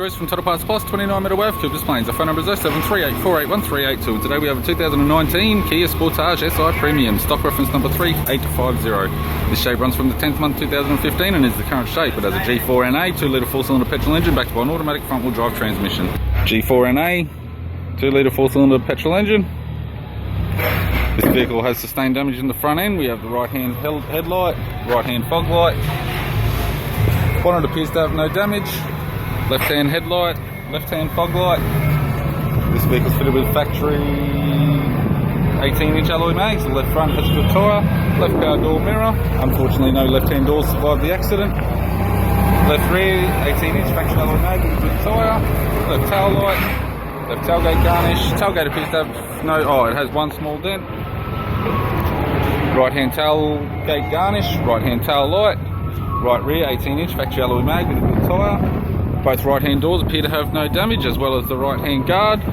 Chris from Total Parts Plus, 29 Meadow Avenue, Cooper's Plains. Our phone number is 0738481382, and today we have a 2019 Kia Sportage Si Premium, stock reference number 3850. This shape runs from the 10th month 2015 and is the current shape. It has a G4NA 2-litre 4-cylinder petrol engine backed by an automatic front-wheel drive transmission. G4NA 2-litre 4-cylinder petrol engine. This vehicle has sustained damage in the front end. We have the right-hand headlight, right-hand fog light. Bonnet appears to have no damage. Left-hand headlight, left-hand fog light. This vehicle is fitted with factory 18-inch alloy mags. The left front has a good tyre. Left power door mirror. Unfortunately, no left-hand doors survived the accident. Left rear, 18-inch factory alloy mag with a good tyre. Left tail light. Left tailgate garnish. Tailgate appears to have no. It has one small dent. Right-hand tailgate garnish. Right-hand tail light. Right rear, 18-inch factory alloy mag with a good tyre. Both right-hand doors appear to have no damage, as well as the right-hand guard,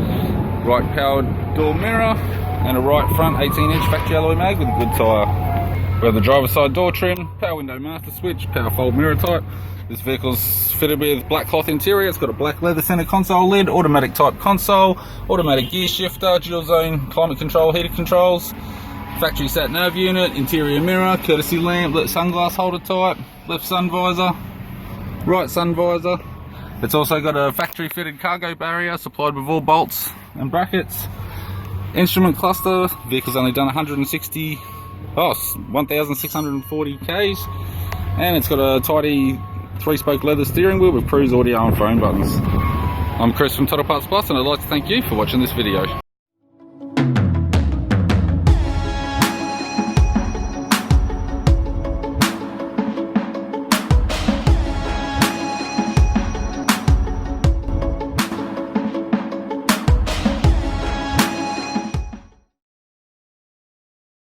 right powered door mirror, and a right front 18-inch factory alloy mag with a good tyre. We have the driver's side door trim, power window master switch, power fold mirror type. This vehicle's fitted with black cloth interior. It's got a black leather center console lid, automatic type console, automatic gear shifter, dual zone climate control, heated controls, factory sat nav unit, interior mirror, courtesy lamp, sunglass holder type, left sun visor, right sun visor. It's also got a factory fitted cargo barrier supplied with all bolts and brackets. Instrument cluster, vehicle's only done 1,640 Ks, and it's got a tidy 3-spoke leather steering wheel with cruise audio and phone buttons. I'm Chris from Total Parts Plus, and I'd like to thank you for watching this video.